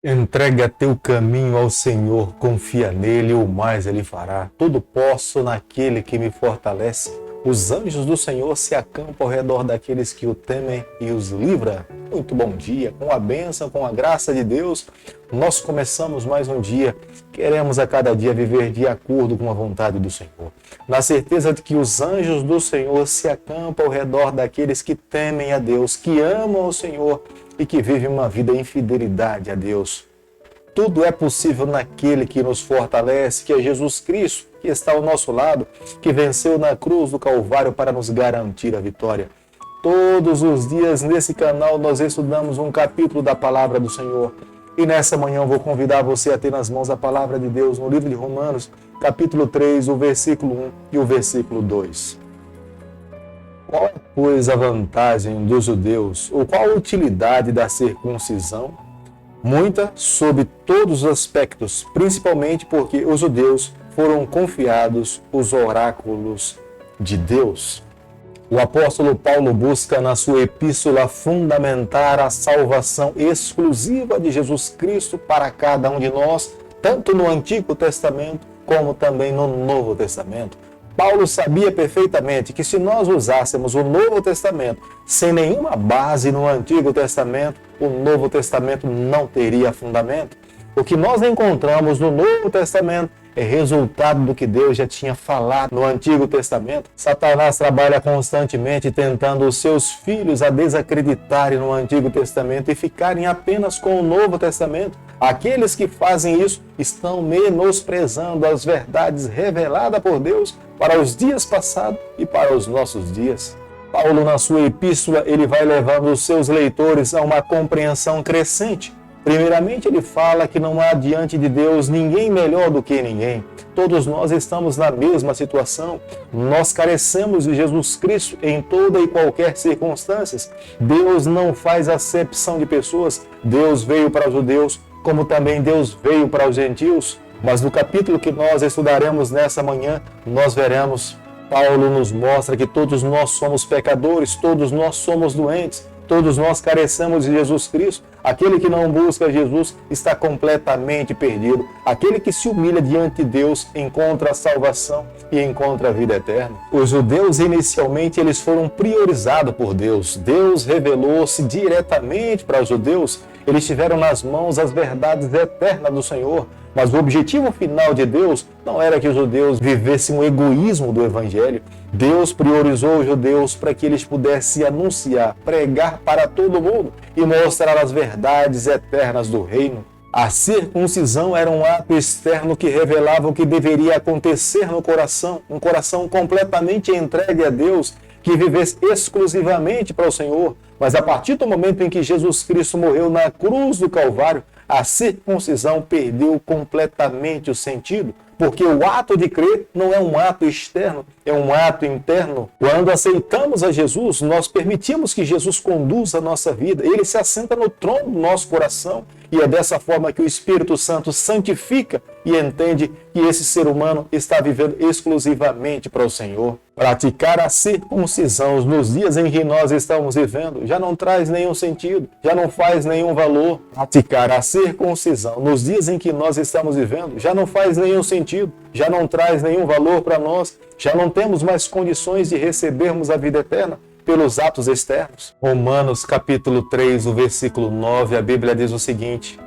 Entrega teu caminho ao Senhor, confia nele, o mais ele fará. Tudo posso naquele que me fortalece. Os anjos do Senhor se acampam ao redor daqueles que o temem e os livra. Muito bom dia, com a bênção, com a graça de Deus, nós começamos mais um dia. Queremos a cada dia viver de acordo com a vontade do Senhor, na certeza de que os anjos do Senhor se acampam ao redor daqueles que temem a Deus, que amam o Senhor e que vivem uma vida em fidelidade a Deus. Tudo é possível naquele que nos fortalece, que é Jesus Cristo, que está ao nosso lado, que venceu na cruz do Calvário para nos garantir a vitória. Todos os dias nesse canal nós estudamos um capítulo da Palavra do Senhor. E nessa manhã eu vou convidar você a ter nas mãos a Palavra de Deus no livro de Romanos, capítulo 3, o versículo 1 e o versículo 2. Qual é, pois, a vantagem dos judeus, ou qual a utilidade da circuncisão? Muita, sob todos os aspectos, principalmente porque os judeus foram confiados os oráculos de Deus. O apóstolo Paulo busca na sua epístola fundamentar a salvação exclusiva de Jesus Cristo para cada um de nós, tanto no Antigo Testamento como também no Novo Testamento. Paulo sabia perfeitamente que se nós usássemos o Novo Testamento sem nenhuma base no Antigo Testamento, o Novo Testamento não teria fundamento. O que nós encontramos no Novo Testamento é resultado do que Deus já tinha falado no Antigo Testamento. Satanás trabalha constantemente tentando os seus filhos a desacreditarem no Antigo Testamento e ficarem apenas com o Novo Testamento. Aqueles que fazem isso estão menosprezando as verdades reveladas por Deus para os dias passados e para os nossos dias. Paulo, na sua epístola, ele vai levando os seus leitores a uma compreensão crescente. Primeiramente, ele fala que não há diante de Deus ninguém melhor do que ninguém. Todos nós estamos na mesma situação. Nós carecemos de Jesus Cristo em toda e qualquer circunstância. Deus não faz acepção de pessoas. Deus veio para os judeus, como também Deus veio para os gentios. Mas no capítulo que nós estudaremos nessa manhã, nós veremos, Paulo nos mostra que todos nós somos pecadores, todos nós somos doentes. Todos nós carecemos de Jesus Cristo. Aquele que não busca Jesus está completamente perdido. Aquele que se humilha diante de Deus encontra a salvação e encontra a vida eterna. Os judeus, inicialmente, eles foram priorizados por Deus. Deus revelou-se diretamente para os judeus. Eles tiveram nas mãos as verdades eternas do Senhor. Mas o objetivo final de Deus não era que os judeus vivessem o egoísmo do Evangelho. Deus priorizou os judeus para que eles pudessem anunciar, pregar para todo mundo e mostrar as verdades eternas do reino. A circuncisão era um ato externo que revelava o que deveria acontecer no coração, um coração completamente entregue a Deus, que vivesse exclusivamente para o Senhor. Mas a partir do momento em que Jesus Cristo morreu na cruz do Calvário, a circuncisão perdeu completamente o sentido, porque o ato de crer não é um ato externo, é um ato interno. Quando aceitamos a Jesus, nós permitimos que Jesus conduza a nossa vida. Ele se assenta no trono do nosso coração e é dessa forma que o Espírito Santo santifica e entende que esse ser humano está vivendo exclusivamente para o Senhor. Praticar a circuncisão nos dias em que nós estamos vivendo já não traz nenhum sentido, já não faz nenhum valor. Praticar a circuncisão nos dias em que nós estamos vivendo já não faz nenhum sentido, já não traz nenhum valor para nós, já não temos mais condições de recebermos a vida eterna pelos atos externos. Romanos capítulo 3, o versículo 9, a Bíblia diz o seguinte: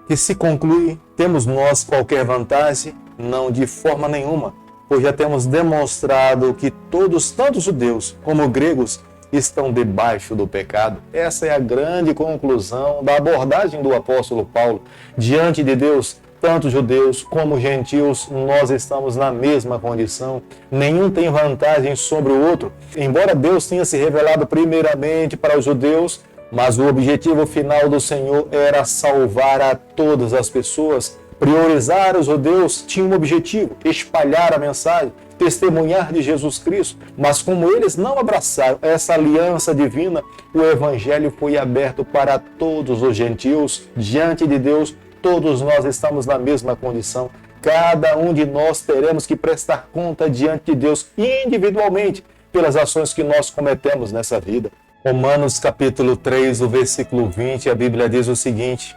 que se conclui, temos nós qualquer vantagem? Não, de forma nenhuma, pois já temos demonstrado que todos, tanto judeus como gregos, estão debaixo do pecado. Essa é a grande conclusão da abordagem do apóstolo Paulo. Diante de Deus, tanto judeus como gentios, nós estamos na mesma condição. Nenhum tem vantagem sobre o outro. Embora Deus tenha se revelado primeiramente para os judeus, mas o objetivo final do Senhor era salvar a todas as pessoas. Priorizar os judeus tinha um objetivo: espalhar a mensagem, testemunhar de Jesus Cristo. Mas como eles não abraçaram essa aliança divina, o Evangelho foi aberto para todos os gentios. Diante de Deus, todos nós estamos na mesma condição. Cada um de nós teremos que prestar conta diante de Deus individualmente pelas ações que nós cometemos nessa vida. Romanos capítulo 3, o versículo 20, a Bíblia diz o seguinte: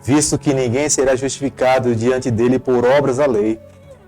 visto que ninguém será justificado diante dele por obras da lei,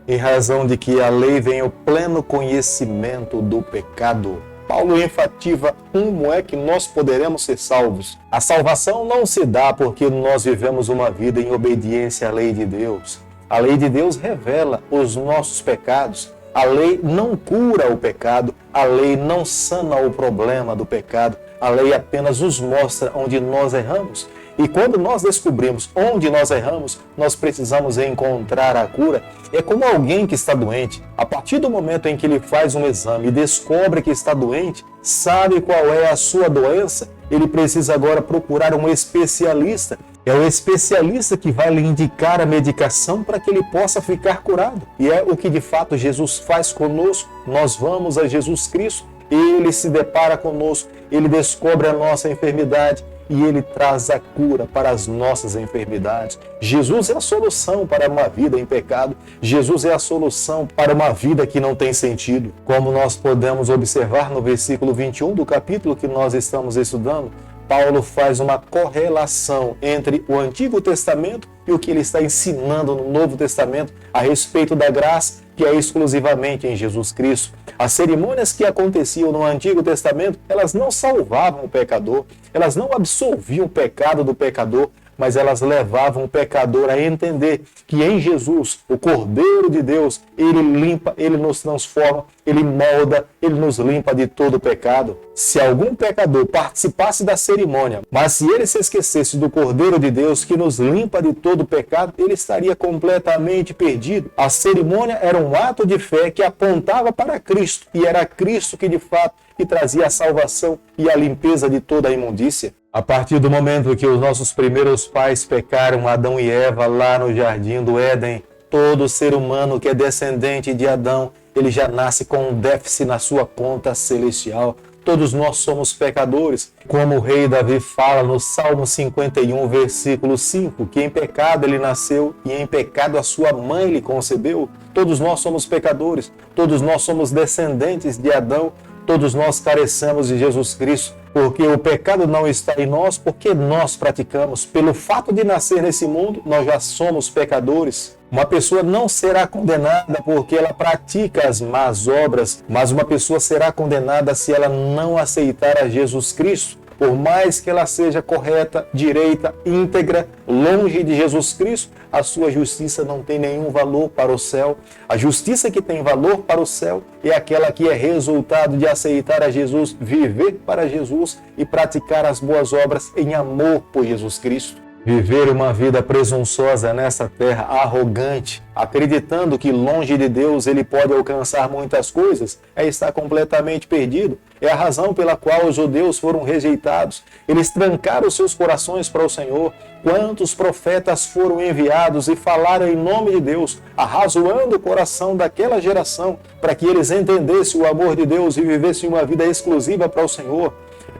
em razão de que a lei vem o pleno conhecimento do pecado. Paulo enfatiza como é que nós poderemos ser salvos. A salvação não se dá porque nós vivemos uma vida em obediência à lei de Deus. A lei de Deus revela os nossos pecados. A lei não cura o pecado, a lei não sana o problema do pecado, a lei apenas nos mostra onde nós erramos. E quando nós descobrimos onde nós erramos, nós precisamos encontrar a cura. É como alguém que está doente. A partir do momento em que ele faz um exame e descobre que está doente, sabe qual é a sua doença, ele precisa agora procurar um especialista. É o especialista que vai lhe indicar a medicação para que ele possa ficar curado. E é o que de fato Jesus faz conosco. Nós vamos a Jesus Cristo, ele se depara conosco, ele descobre a nossa enfermidade e ele traz a cura para as nossas enfermidades. Jesus é a solução para uma vida em pecado. Jesus é a solução para uma vida que não tem sentido. Como nós podemos observar no versículo 21 do capítulo que nós estamos estudando, Paulo faz uma correlação entre o Antigo Testamento e o que ele está ensinando no Novo Testamento a respeito da graça, que é exclusivamente em Jesus Cristo. As cerimônias que aconteciam no Antigo Testamento, elas não salvavam o pecador, elas não absolviam o pecado do pecador, mas elas levavam o pecador a entender que em Jesus, o Cordeiro de Deus, ele limpa, ele nos transforma, ele molda, ele nos limpa de todo o pecado. Se algum pecador participasse da cerimônia, mas se ele se esquecesse do Cordeiro de Deus que nos limpa de todo o pecado, ele estaria completamente perdido. A cerimônia era um ato de fé que apontava para Cristo, e era Cristo que de fato que trazia a salvação e a limpeza de toda a imundícia. A partir do momento que os nossos primeiros pais pecaram, Adão e Eva, lá no jardim do Éden, todo ser humano que é descendente de Adão, ele já nasce com um déficit na sua conta celestial. Todos nós somos pecadores, como o rei Davi fala no Salmo 51, versículo 5, que em pecado ele nasceu e em pecado a sua mãe lhe concebeu. Todos nós somos pecadores, todos nós somos descendentes de Adão, todos nós carecemos de Jesus Cristo, porque o pecado não está em nós, porque nós praticamos. Pelo fato de nascer nesse mundo, nós já somos pecadores. Uma pessoa não será condenada porque ela pratica as más obras, mas uma pessoa será condenada se ela não aceitar a Jesus Cristo. Por mais que ela seja correta, direita, íntegra, longe de Jesus Cristo, a sua justiça não tem nenhum valor para o céu. A justiça que tem valor para o céu é aquela que é resultado de aceitar a Jesus, viver para Jesus e praticar as boas obras em amor por Jesus Cristo. Viver uma vida presunçosa nessa terra, arrogante, acreditando que longe de Deus ele pode alcançar muitas coisas, é estar completamente perdido. É a razão pela qual os judeus foram rejeitados. Eles trancaram seus corações para o Senhor. Quantos profetas foram enviados e falaram em nome de Deus, arrazoando o coração daquela geração, para que eles entendessem o amor de Deus e vivessem uma vida exclusiva para o Senhor.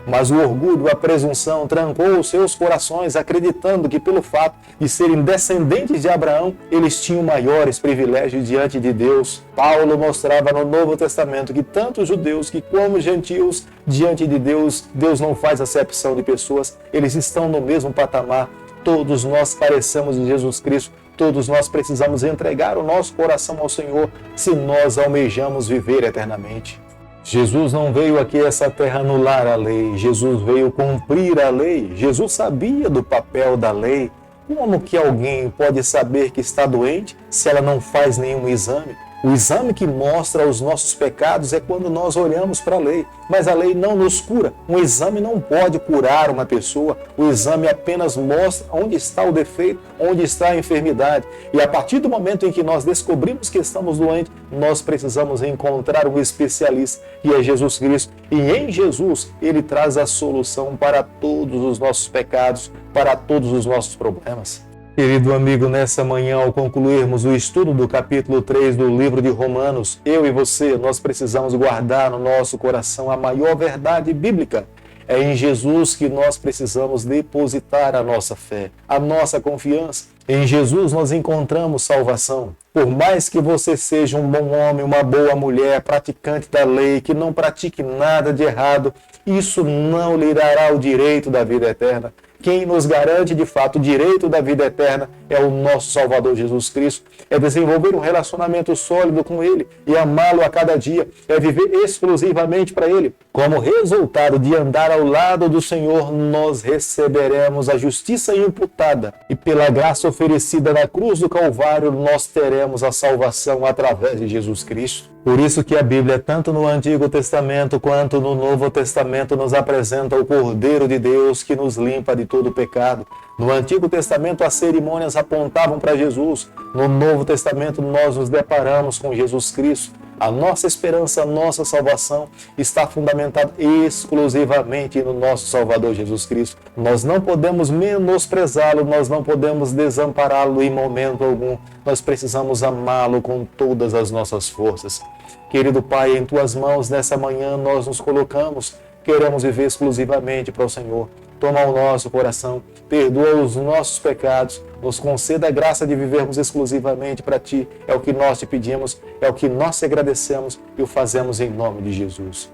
Mas o orgulho, a presunção, trancou os seus corações, acreditando que pelo fato de serem descendentes de Abraão, eles tinham maiores privilégios diante de Deus. Paulo mostrava no Novo Testamento que tanto os judeus que como os gentios, diante de Deus, Deus não faz acepção de pessoas, eles estão no mesmo patamar. Todos nós carecemos de Jesus Cristo, todos nós precisamos entregar o nosso coração ao Senhor se nós almejamos viver eternamente. Jesus não veio aqui a essa terra anular a lei, Jesus veio cumprir a lei. Jesus sabia do papel da lei. Como que alguém pode saber que está doente se ela não faz nenhum exame? O exame que mostra os nossos pecados é quando nós olhamos para a lei, mas a lei não nos cura. Um exame não pode curar uma pessoa, o exame apenas mostra onde está o defeito, onde está a enfermidade. E a partir do momento em que nós descobrimos que estamos doentes, nós precisamos encontrar um especialista, que é Jesus Cristo. E em Jesus, ele traz a solução para todos os nossos pecados, para todos os nossos problemas. Querido amigo, nessa manhã, ao concluirmos o estudo do capítulo 3 do livro de Romanos, eu e você, nós precisamos guardar no nosso coração a maior verdade bíblica. É em Jesus que nós precisamos depositar a nossa fé, a nossa confiança. Em Jesus nós encontramos salvação. Por mais que você seja um bom homem, uma boa mulher, praticante da lei, que não pratique nada de errado, isso não lhe dará o direito da vida eterna. quem nos garante de fato o direito da vida eterna é o nosso Salvador Jesus Cristo. É desenvolver um relacionamento sólido com Ele e amá-lo a cada dia. É viver exclusivamente para Ele. Como resultado de andar ao lado do Senhor, nós receberemos a justiça imputada e pela graça oferecida na cruz do Calvário, nós teremos a salvação através de Jesus Cristo. Por isso que a Bíblia, tanto no Antigo Testamento quanto no Novo Testamento, nos apresenta o Cordeiro de Deus que nos limpa de todo pecado. No Antigo Testamento, as cerimônias apontavam para Jesus. No Novo Testamento, nós nos deparamos com Jesus Cristo. A nossa esperança, a nossa salvação está fundamentada exclusivamente no nosso Salvador Jesus Cristo. Nós não podemos menosprezá-lo, nós não podemos desampará-lo em momento algum. Nós precisamos amá-lo com todas as nossas forças. Querido Pai, em Tuas mãos, nessa manhã nós nos colocamos. Queremos viver exclusivamente para o Senhor. Toma o nosso coração, perdoa os nossos pecados, nos conceda a graça de vivermos exclusivamente para Ti. É o que nós te pedimos, é o que nós te agradecemos e o fazemos em nome de Jesus.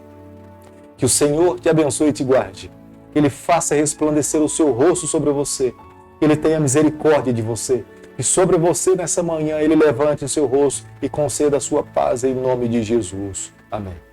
Que o Senhor te abençoe e te guarde. Que Ele faça resplandecer o seu rosto sobre você. Que Ele tenha misericórdia de você. E sobre você nessa manhã Ele levante o seu rosto e conceda a sua paz em nome de Jesus. Amém.